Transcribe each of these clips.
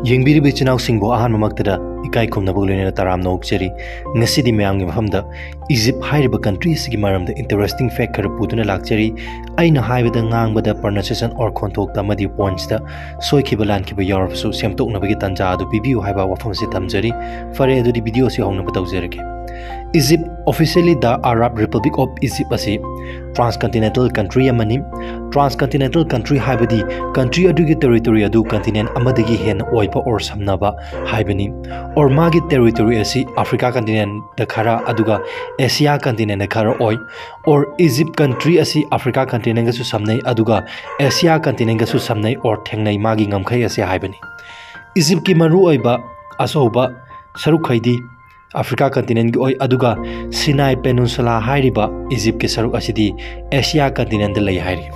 Yingbiri Bichinau Singbo Ahan Mamakta, Ikai Kumnabulina Taram Nokcheri, Nasidi Mayang Hamda, Egypt Hiriba country Sigimaram, the interesting fact Karaputuna Lakcheri, Aina High with the Ngang with the pronunciation or contok Tamadi points the Soy Kibalan Kiba Europe, so Siamtok Nabigitanja, the Bibu Haba Wafam Sitamjeri, Fare the videos you own Zereke. Egypt, officially the Arab Republic of Egypt, a transcontinental country amani, transcontinental country Haibadi, country adugi territory adu continent amadagi hen oipa or samnaba Haibani, or Magi territory asi Africa continent the Kara aduga, Asia continent the Kara oi, or Egypt country asi Africa continent gasu samnai aduga, Asia continent gasu samnai or Tengnai Magi Ngamkai asi Haibani. Egypt ki maru oiba, asoba, Sarukhaidi, Africa continent oi aduga Sinai Peninsula hairiba Egypt ke saruk asidi Asia continent lay hairi.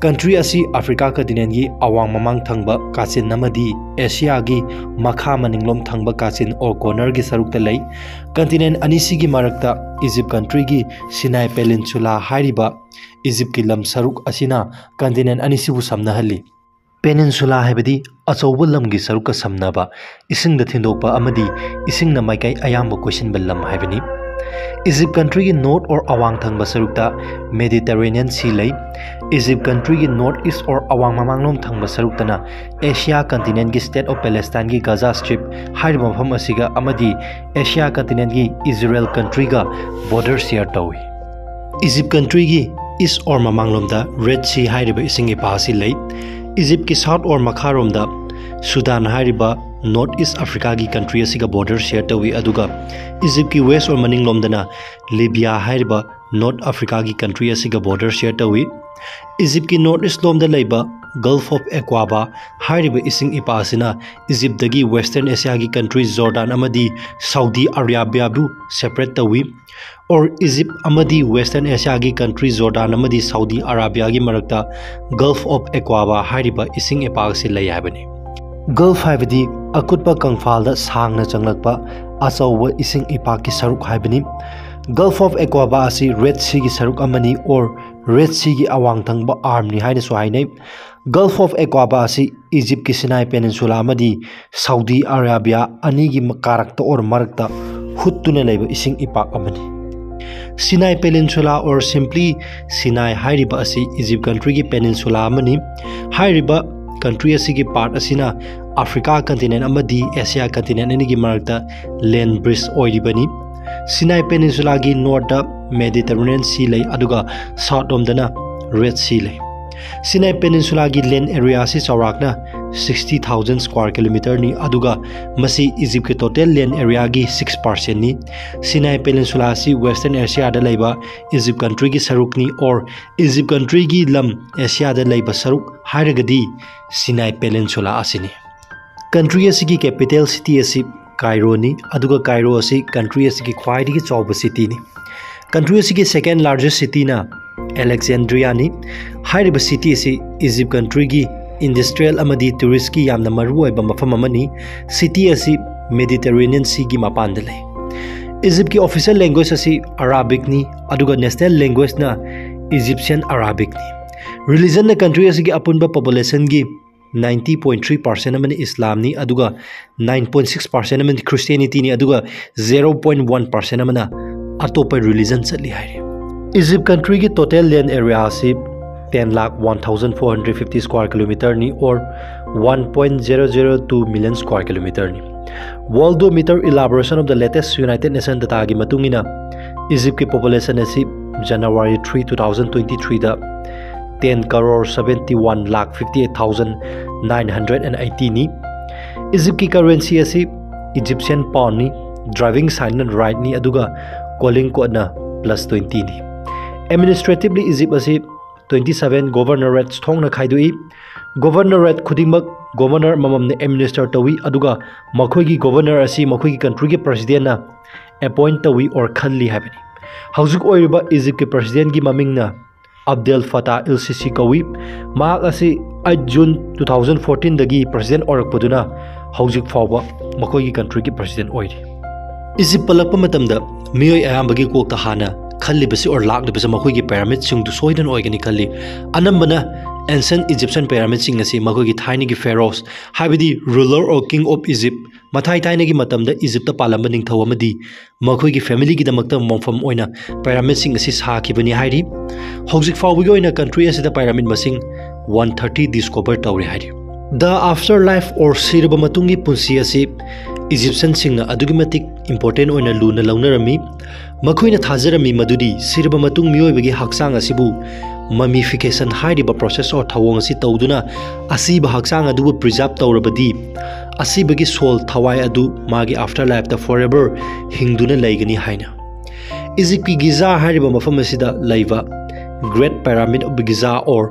Country asi Africa continent gi awang mamang thangba kasin namadi Asia gi makha maninglom thangba kasin or corner gi saruk ta lay. Continent anisi gi marakta Egypt country gi Sinai Peninsula hairiba Egypt ki lam saruk asina continent anisi bu samna halli. Peninsula haibadi achouba lamgi saruka samnaba ising da thindokpa amadi ising na maikai ayamba question balam haibani. Egypt country gi north or awang thangba sarukta Mediterranean Sea lay. Egypt country gi north east or awang mamanglom thangba saruktana Asia continent gi state of Palestine gi Gaza Strip haiba mafam asiga amadi Asia continent gi Israel country ga border share tawi. Egypt country gi east or mamanglom da Red Sea haiba ising ipasi lay. Egypt ki south or makharom da Sudan hariba North East Africa ki country asiga border share tawi aduga Egypt ki west or maninglom dana Libya hariba North Africa ki country asiga border share tawi Egypt ki north east lom da leiba Gulf of Aqaba hariba ising ipasina Egypt dagi Western Asia ki countries Jordan amadi Saudi Arabia bu separate tawi or Egypt amadi Western Asia ki country Jordan amadi Saudi Arabia ki marakta Gulf of Aqaba hariba ising ipasi lay habani. Gulf haibadi akutpa kangfalda sangna changlakpa achauba ising ipa ki saruk haibani. Gulf of Aqaba asi Red Sea ki saruk amani or Red Sea ki awang thangba arm ni haina so hainai. Gulf of Aqaba asi Egypt ki Sinai Peninsula amadi Saudi Arabia ani gi makarakta or marakta huttuna leiba ising ipak amani. Sinai Peninsula or simply Sinai hairiba asi Egypt country ki peninsula amani. Hairiba country asi ki part asina Africa continent amadi Asia continent ani gi marakta land bridge oiribani. Sinai Peninsula ki north da Mediterranean Sea lay aduga south omdana Red Sea lay. Sinai Peninsula ki land area si chaurakna 60,000 square kilometer ni aduga masi Egypt ki total land area ki 6% ni. Sinai Peninsula si Western Asia da laiba Egypt country ki saruk ni or Egypt country ki lam Asia da laiba saruk hairagadi Sinai Peninsula asini. Country asi ki capital city asi Cairo ni aduga Cairo asi country asi ki khwaidagi chawba city ni. Country asi ki second largest city na Alexandria ni. Hairiba city asi Egypt country ki industrial amadi tourist ki yamna maruoiba mafam amani. City asi Mediterranean Sea ki mapanda lay. Egypt ki official language asi Arabic ni aduga national language na Egyptian Arabic ni. Religion na country asi ki apunba population ki 90.3% amani Islam ni aduga 9.6% amani Christianity ni aduga 0.1% amana atopa religion chatli haire. Egypt country ki total land area asi 10,01,450 square kilometer ni or 1.002 million square kilometer ni. World meter elaboration of the latest United Nations data gi matungina Egypt ki population asi January 3, 2023 da 10,71,58,980 ni. Egypt ki currency asi Egyptian pound ni. Driving sign and right ni aduga calling code na +20 ni. Administratively Egypt asi 27 governorates thong na khaidui. Governorate khudingmak governor mamam ne administer tawi aduga makhoi gi governor asi makhoi gi country gi president na appoint tawi or khalli habani. Hauzuk oiriba Egypt ki president gi maming na Abdel Fattah el-Sisi kawi. Mahak asi 8 June 2014 dagi president orakpaduna haujik fawba makhoi gi country gi president oiri. Egypt palakpa matamda miyoi ayambagi kokta hana khalli basi or lak basi makhoi gi pyramid sing du soidan oigani khalli anambana Ancient Egyptian pyramids sing asi makhoi gi thaini gi pharaohs haibidi ruler or king of Egypt mathai thaini gi matamda Egypt ta palamba ningthau amadi makhoi gi family gi damakta mongfam oina pyramid sing asi sakhibani hairi hojik fawbi gi oina country asida pyramid masing 130 discover tawri hairi the afterlife or sirba matungi punsi asi Egyptian sing adugi matik important oina luna launarami makhoina thajarami madudi sirba matung miyoi haksang asibu mummification hairiba process or thawong asi tawduna asiba haksang adu preserve tawrabadi asibagi soul thawai adu magi afterlife the forever hingduna laigani haina Egypt ki Giza hairiba mafam asida laiba Great Pyramid of Giza or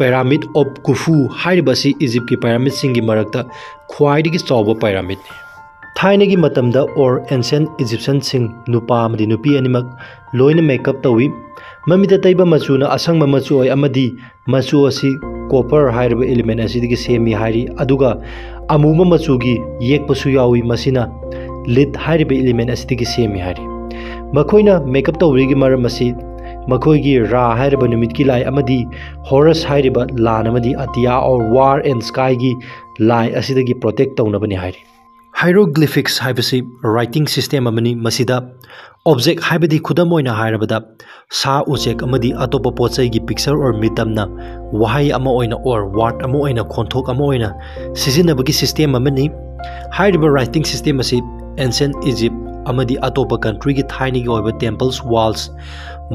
Pyramid of Khufu hairiba si Egypt ki pyramid singi marakta khwaidigi chawba pyramid thainagi matamda or ancient Egyptian sing nupa amadi nupi animak loina makeup tawi mamita taiba machuna asangma machu oi amadi machu asi copper hairiba element asidigi semi hairi aduga amuma machugi yekpasu yawi masina lead hairiba element asidigi semi hairi makhoina makeup tawrigi maram asi makhoigi ra hairiba numit ki lai amadi Horus hairiba lan amadi Atia or war and sky gi lai asidagi protect tawnabani hairi hieroglyphics haibasi writing system amani masida object haibadi khudam oina hairabada sa ujek amadi atopa pochai gi picture or mitamna wahai ama oina or word ama oina khonthok ama oina sijinabagi system amani hairiba writing system asi ancient Egypt amadi atopa country gi thaini gi oiba temples walls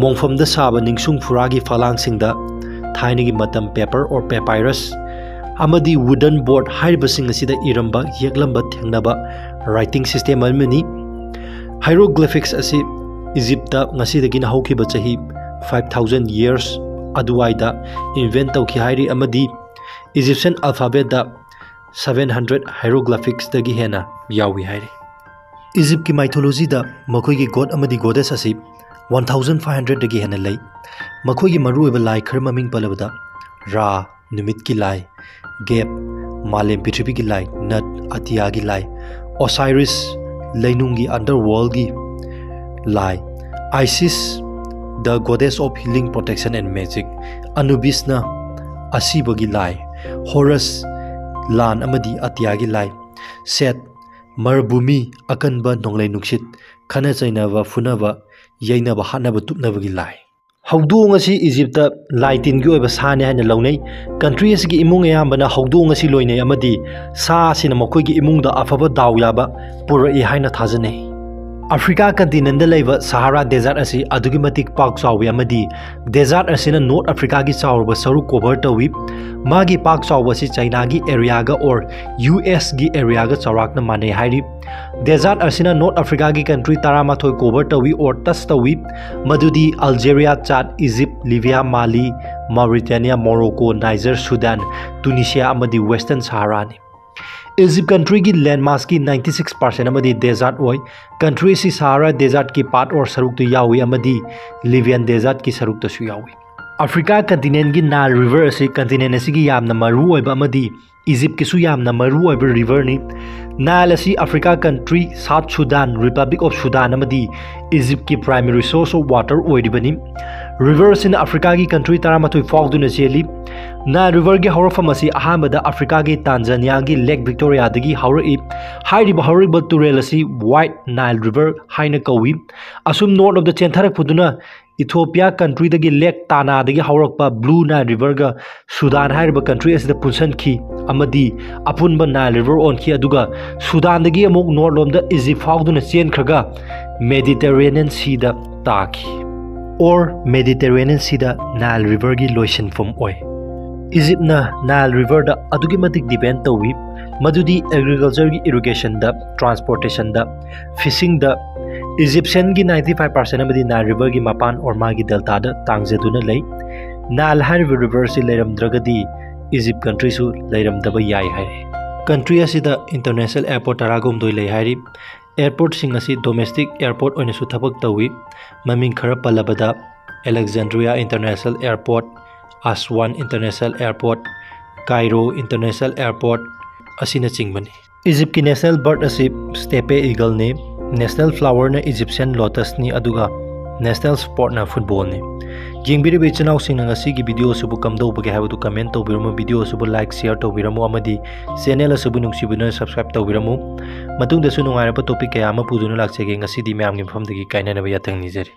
mongfam da saba ningsung furagi falang singda thaini gi matam paper or papyrus amadi wooden board hairibasing asida iramba yeklamba thengnaba writing system amani hieroglyphics asi Egypt ta ngasidagi na haukiba chahi 5000 years aduwaida invent tawki hairi amadi Egyptian alphabet da 700 hieroglyphics dagi hena yawi hairi Egypt ki mythology da makhoi gi god amadi goddess asi 1500 dagi hena lei makhoi gi maru eba lai khar maming palabada Ra numit ki lai Gap Malem Prithvi ki lai Nut Atia ki lai Osiris Lainungi underworld gi lai Isis the goddess of healing protection and magic Anubis na Asiba gi lai Horus Lan amadi Atia gi lai Set Marabhumi akanba nonglai nuksit khana chainaba funaba yainaba hanaba tupnaba gi lai Hawdong asi Egypt laitin gi oiba sane haina launai country asigi imung ayambana hawdong asi loinai amadi sa asina makoi gi imung da afaba daw yaba purai haina thajanai Africa continent da laiba Sahara desert asi adugi matik pak chawi amadi desert asina North Africa gi chawrba saru cover tawi magi pak chawba si China gi area ga or US gi area ga chawrakna manai hairi desert asina North Africa gi country taramathoi cover tawi or tas tawi madudi Algeria Chad Egypt Libya Mali Mauritania Morocco Niger Sudan Tunisia amadi Western Sahara ni Egypt country ki landmass ki 96% amadi desert oi country si Sahara desert ki part or saruk tu yawi amadi Libyan desert ki saruk tu su yawi Africa continent ki Nile river asi continent asi ki yamna maru oiba amadi Egypt ki su yamna maru oiba river ni Nile asi Africa country South Sudan Republic of Sudan amadi Egypt ki primary source of water oidibani rivers in Africa ki country taramatoi fawduna cheli Nile river gi hawrafam asi ahambada Africa ki Tanzania gi Lake Victoria dagi hawrai hairiba hawriba turel asi White Nile river haina kawi asum north of the Chentharak puduna Ethiopia country dagi Lake Tana dagi hawrakpa Blue Nile river ga Sudan hairiba country asida punsan ki amadi apunba Nile river on ki aduga Sudan dagi amok north lomda Egypt fawduna chen khraga Mediterranean Sea da taki or Mediterranean Sea da Nile river gi loisan from oi Egypt na Nile river da adugi matik depend tawi madudi agriculture gi irrigation da transportation da fishing da Egyptian gi 95% amadi Nile river gi mapan or magi delta da tangjeduna lei Nile river si leiram dragadi Egypt country su leiram daba yai haire country asida international airport taragum doi lei hairi airport sing asi domestic airport oina su thabak tawi maming khara palabada Alexandria International Airport Aswan International Airport Cairo International Airport asina chingbani Egypt ki national bird asi steppe eagle ne national flower na Egyptian lotus ni aduga national sport na football ne ꯌꯦꯡꯕꯤꯔꯤꯕ ꯏꯆꯤꯟꯅꯥꯎꯁꯤꯡꯅ ꯉꯁꯤꯒꯤ video ꯑꯁꯤꯕꯨ ꯀꯝꯗꯧꯕꯒꯦ ꯍꯥꯏꯕꯗꯨ comment ꯇꯧꯕꯤꯔꯝꯃꯨ, video ꯑꯁꯤꯕꯨ like share ꯇꯧꯕꯤꯔꯝꯃꯨ ꯑꯃꯗꯤ channel ꯑꯁꯤꯕꯨ ꯅꯨꯡꯁꯤꯕꯤꯗꯨꯅ subscribe ꯇꯧꯕꯤꯔꯝꯃꯨ꯫ ꯃꯇꯨꯡꯗꯁꯨ ꯅꯨꯡꯉꯥꯏꯔꯕ topic ꯀꯌꯥ ꯑꯃ ꯄꯨꯗꯨꯅ ꯂꯥꯛꯆꯒꯦ꯫ ꯉꯁꯤꯗꯤ ꯃꯌꯥꯝꯒꯤ ꯃꯐꯝꯗꯒꯤ ꯀꯥꯏꯅꯅꯕ ꯌꯥꯊꯪ ꯅꯤꯖꯔꯤ꯫